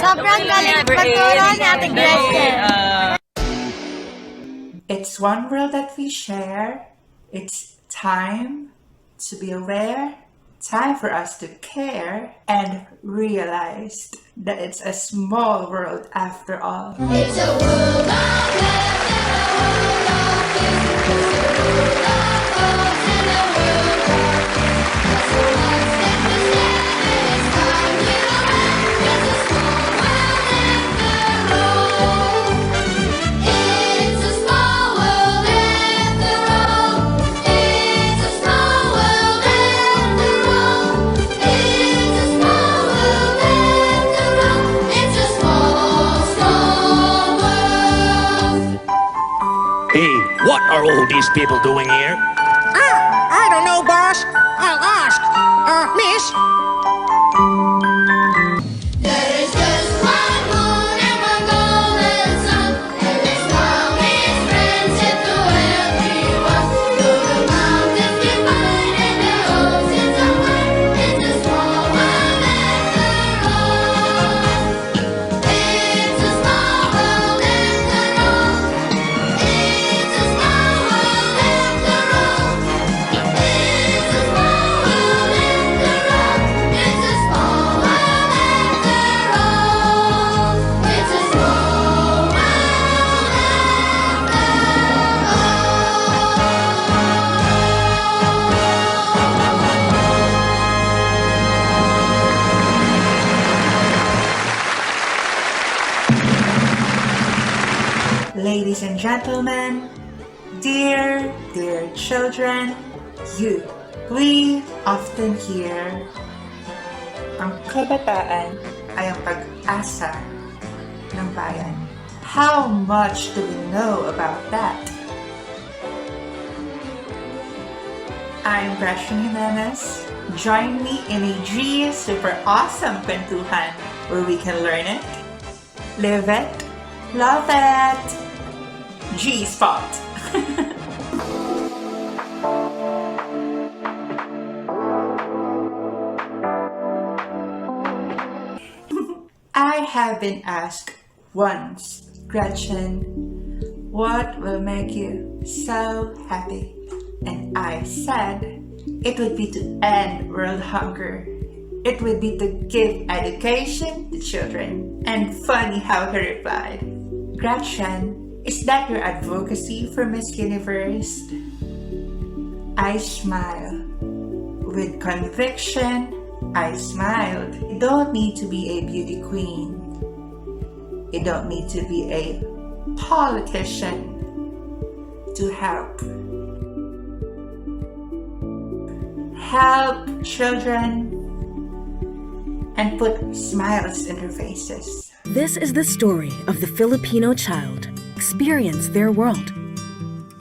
Sobrang galing magturo ni Ate Gretchen. It's one world that we share. It's time to be aware, time for us to care, and realize that it's a small world after all. It's a world of love and a world of peace. It's a world of hugs and a world of peace. So let's take the step and it's time to around. It's a small world after all. It's a small world after all. It's a small world after all. It's a small world after all. It's a small world. Hey, what are all these people doing here? I don't know, boss. I'll ask. Miss? There is just one moon and one golden sun, and this love is friendship to everyone. Though the mountains divide and the oceans are wide, it's a small world after all. It's a small world after all. It's a small world after all. It's a small world after all. It's a small world after all. It's a small world Ladies and gentlemen, dear children, we often hear ang kabataan ay ang pag-asa ng bayan. How much do we know about that? I'm Gretchen Jimenez. Join me in a G super awesome kwentuhan where we can learn it, live it, love it. G-Spot. I have been asked once, Gretchen, what will make you so happy? And I said, it would be to end world hunger. It would be to give education to children. And funny how he replied, Gretchen, is that your advocacy for Miss Universe? I smiled. With conviction, I smiled. You don't need to be a beauty queen. You don't need to be a politician to help. Help children and put smiles in their faces. This is the story of the Filipino child. Experience their world.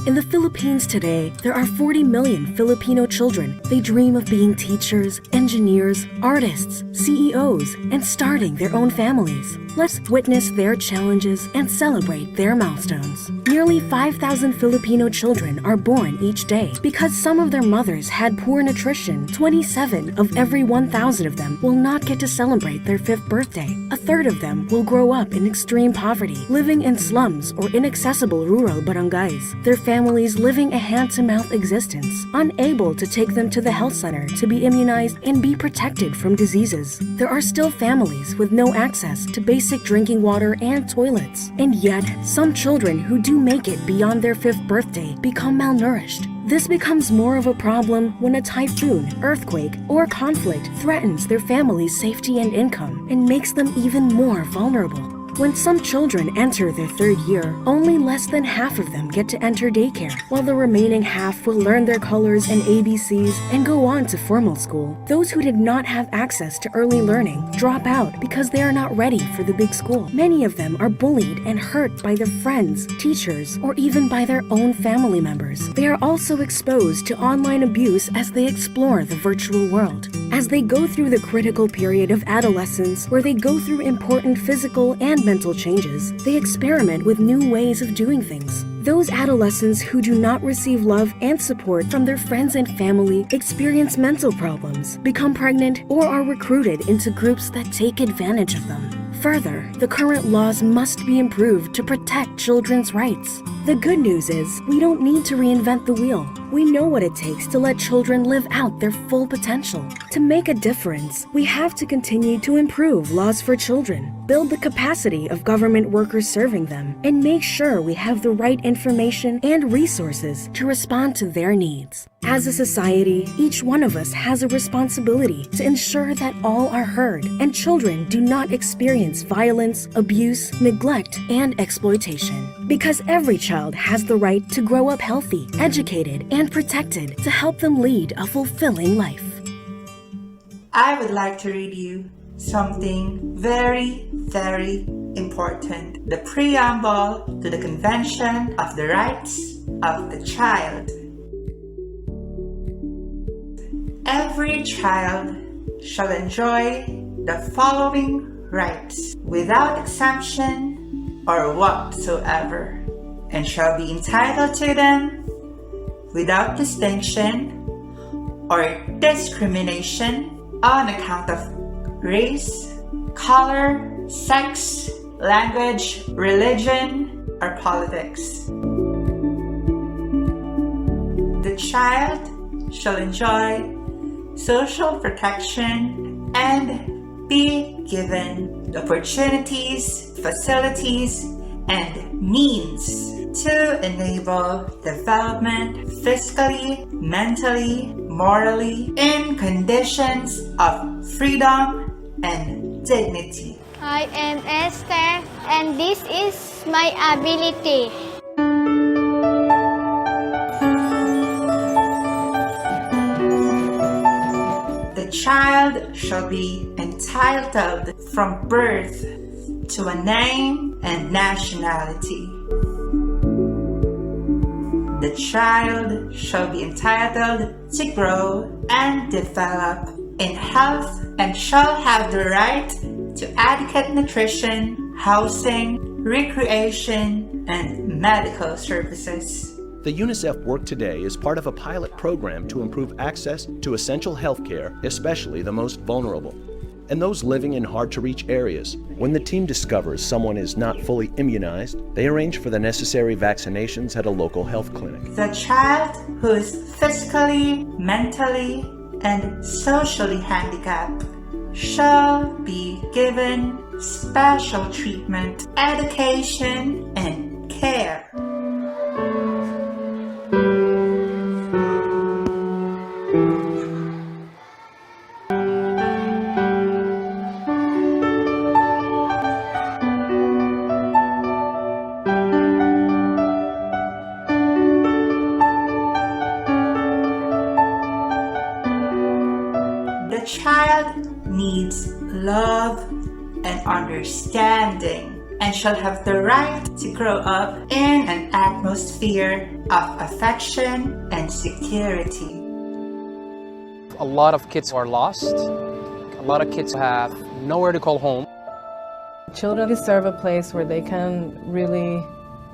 In the Philippines today, there are 40 million Filipino children. They dream of being teachers, engineers, artists, CEOs, and starting their own families. Let's witness their challenges and celebrate their milestones. Nearly 5,000 Filipino children are born each day. Because some of their mothers had poor nutrition, 27 of every 1,000 of them will not get to celebrate their 5th birthday. A third of them will grow up in extreme poverty, living in slums or inaccessible rural barangays. Their families living a hand-to-mouth existence, unable to take them to the health center to be immunized and be protected from diseases. There are still families with no access to basic drinking water and toilets. And yet, some children who do make it beyond their 5th birthday become malnourished. This becomes more of a problem when a typhoon, earthquake, or conflict threatens their family's safety and income and makes them even more vulnerable. When some children enter their 3rd year, only less than half of them get to enter daycare, while the remaining half will learn their colors and ABCs and go on to formal school. Those who did not have access to early learning drop out because they are not ready for the big school. Many of them are bullied and hurt by their friends, teachers, or even by their own family members. They are also exposed to online abuse as they explore the virtual world. As they go through the critical period of adolescence, where they go through important physical and mental changes, they experiment with new ways of doing things. Those adolescents who do not receive love and support from their friends and family experience mental problems, become pregnant, or are recruited into groups that take advantage of them. Further, the current laws must be improved to protect children's rights. The good news is, we don't need to reinvent the wheel. We know what it takes to let children live out their full potential. To make a difference, we have to continue to improve laws for children, build the capacity of government workers serving them, and make sure we have the right information and resources to respond to their needs. As a society, each one of us has a responsibility to ensure that all are heard and children do not experience violence, abuse, neglect, and exploitation. Because every child has the right to grow up healthy, educated, and protected to help them lead a fulfilling life. I would like to read you something very, very important. The preamble to the Convention of the Rights of the Child. Every child shall enjoy the following rights without exemption or whatsoever, and shall be entitled to them without distinction or discrimination on account of race, color, sex, language, religion, or politics. The child shall enjoy social protection and be given the opportunities, facilities, and means to enable development physically, mentally, morally, in conditions of freedom and dignity. I am Esther, and this is my ability. The child shall be entitled from birth to a name and nationality. The child shall be entitled to grow and develop in health and shall have the right to adequate nutrition, housing, recreation, and medical services. The UNICEF Work Today is part of a pilot program to improve access to essential health care, especially the most vulnerable, and those living in hard-to-reach areas. When the team discovers someone is not fully immunized, they arrange for the necessary vaccinations at a local health clinic. The child who is physically, mentally, and socially handicapped shall be given special treatment, education, and care. The child needs love and understanding and shall have the right to grow up in an atmosphere of affection and security. A lot of kids are lost. A lot of kids have nowhere to call home. Children deserve a place where they can really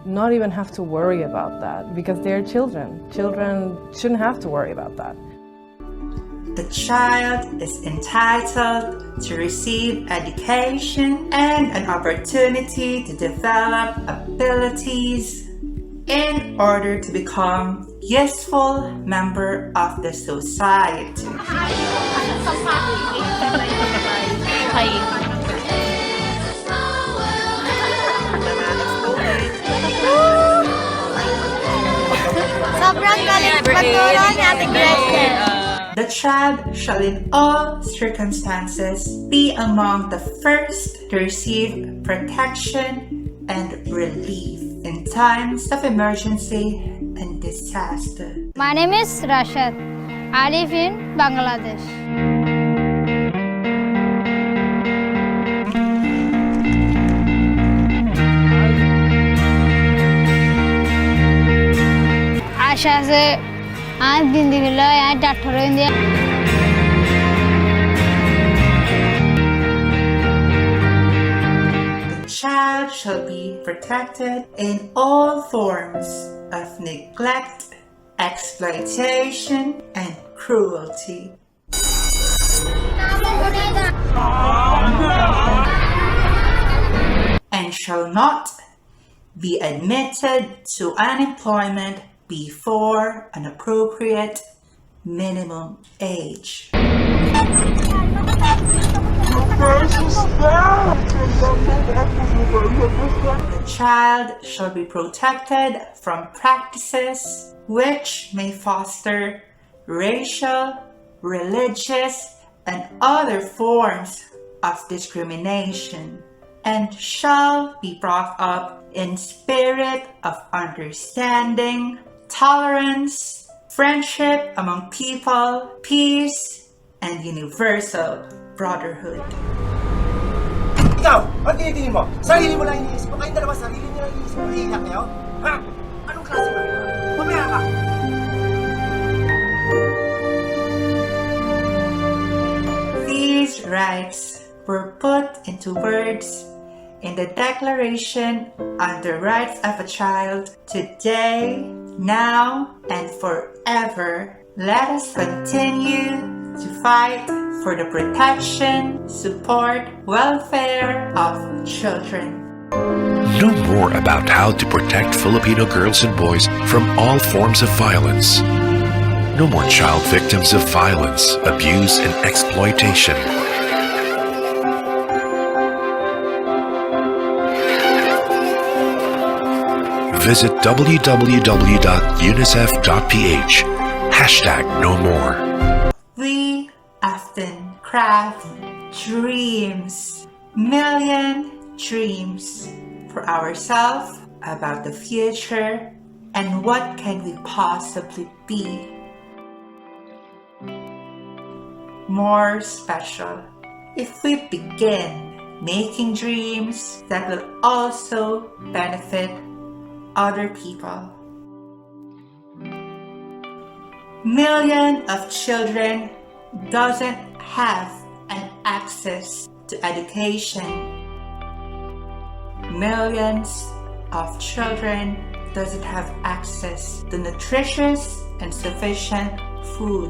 not even have to worry about that because they're children. Children shouldn't have to worry about that. The child is entitled to receive education and an opportunity to develop abilities in order to become a useful member of the society. Sobrang galing magturo ni Ate Gretchen. The child shall in all circumstances be among the first to receive protection and relief in times of emergency and disaster. My name is Rashad. I live in Bangladesh. आशा से आज जिंदगी लो यार doctor India The child shall be protected in all forms of neglect, exploitation, and cruelty. shall not be admitted to unemployment before an appropriate minimum age. The child shall be protected from practices which may foster racial, religious, and other forms of discrimination, and shall be brought up in spirit of understanding, tolerance, friendship among people, peace, and universal brotherhood. Ikaw, ano tinitingin mo? Sarili mo lang iniisip mo. Kayong dalawa, sarili nyo lang iniisip mo. Hihiyak kayo? Ha? Anong klase ba ito? Mamaya ka! These rights were put into words in the Declaration on the Rights of a Child. Today, now, and forever, let us continue to fight for the protection, support, welfare of children. Know more about how to protect Filipino girls and boys from all forms of violence. No more child victims of violence, abuse, and exploitation. Visit www.unicef.ph. #NoMore. We often craft dreams, million dreams for ourselves about the future and what can we possibly be. More special if we begin making dreams that will also benefit other people. Millions of children doesn't have an access to education. Millions of children doesn't have access to nutritious and sufficient food.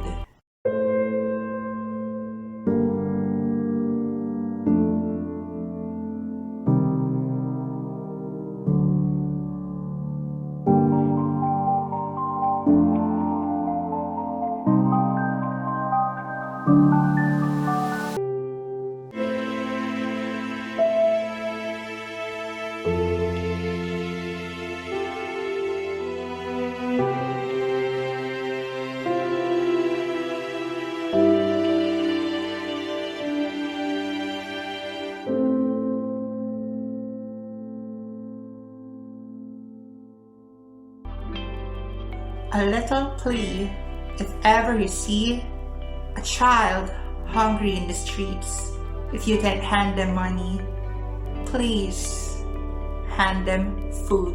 A little plea: if ever you see a child hungry in the streets, if you can hand them money, please hand them food.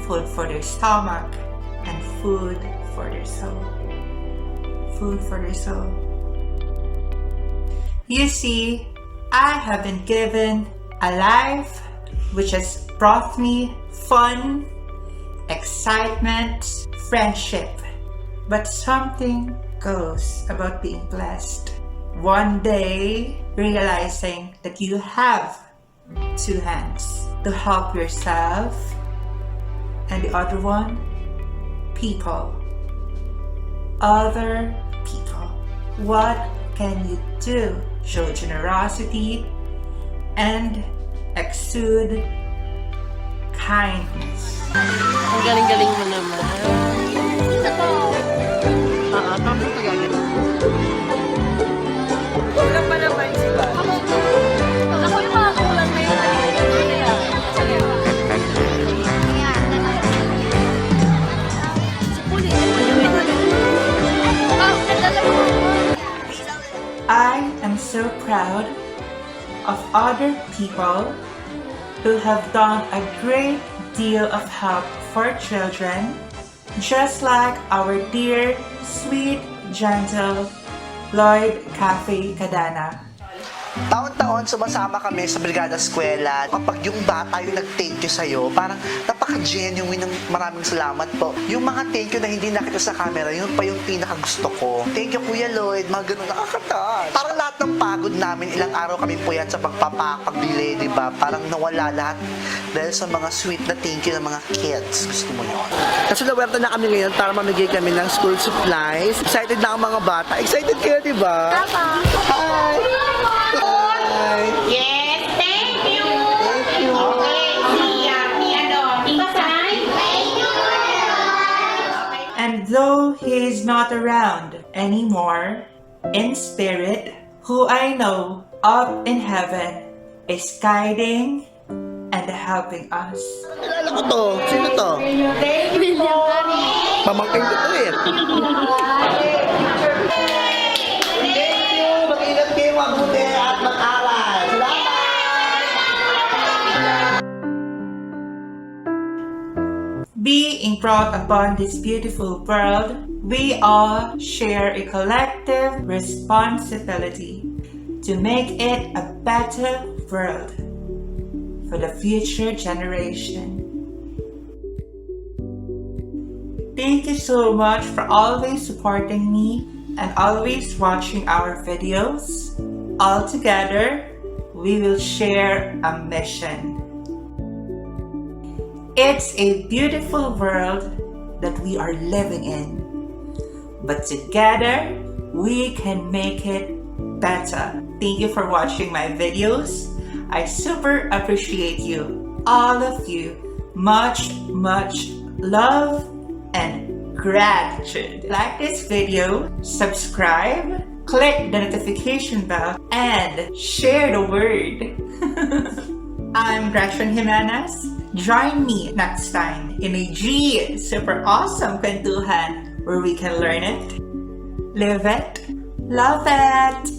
Food for their stomach and food for their soul. Food for their soul. You see, I have been given a life which has brought me fun, excitement, friendship. But something goes about being blessed. One day, realizing that you have two hands to help yourself, and the other one, people. Other people. What can you do? Show generosity and exude kindness. Ang galing-galing mo naman. Tapos ito gagawin. Kulang pa naman sila. Ako yung mga kulang na yun. I am so proud of other people who have done a great deal of help for children, just like our dear, sweet, gentle Lloyd Cafe Cadana. Taon-taon sumasama kami sa Brigada Eskwela. Kapag yung bata yung nag-thank you sa'yo, parang napaka-genuine ng maraming salamat po. Yung mga thank you na hindi nakita sa camera, yun pa yung pinaka-gusto ko. Thank you, Kuya Lloyd. Mga ganun, nakakataas. Parang lahat ng pagod namin, ilang araw kami puyat sa pagpapagbili, di ba? Parang nawala lahat dahil sa mga sweet na thank you ng mga kids. Gusto mo yun? Kasi nawerta na kami ngayon para mamigay kami ng school supplies. Excited na ang mga bata. Excited kayo, di ba? Hi! Hi! Yes, thank you. Thank you. Okay, And though he is not around anymore, in spirit, who I know up in heaven is guiding and helping us. Kilala ko to. Sino to? Pamangkin ko to eh. Thank you. Mag-ingat kayo, mabuti at mag-aral. Salamat! Being brought upon this beautiful world, we all share a collective responsibility to make it a better world for the future generation. Thank you so much for always supporting me and always watching our videos. All together, we will share a mission. It's a beautiful world that we are living in, but together we can make it better. Thank you for watching my videos. I super appreciate you, all of you. Much love and gratitude. Like this video, subscribe, click the notification bell, and share the word. I'm Gretchen Jimenez. Join me next time in a G super awesome kwentuhan where we can learn it, live it, love it.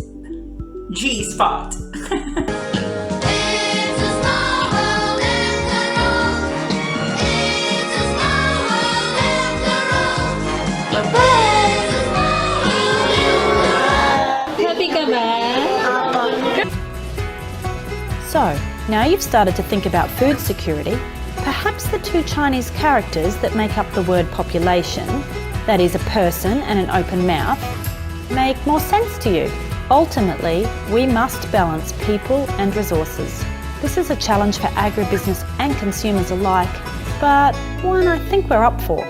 G spot. Happy ka ba? So, now you've started to think about food security, perhaps the two Chinese characters that make up the word population, that is a person and an open mouth, make more sense to you. Ultimately, we must balance people and resources. This is a challenge for agribusiness and consumers alike, but one I think we're up for.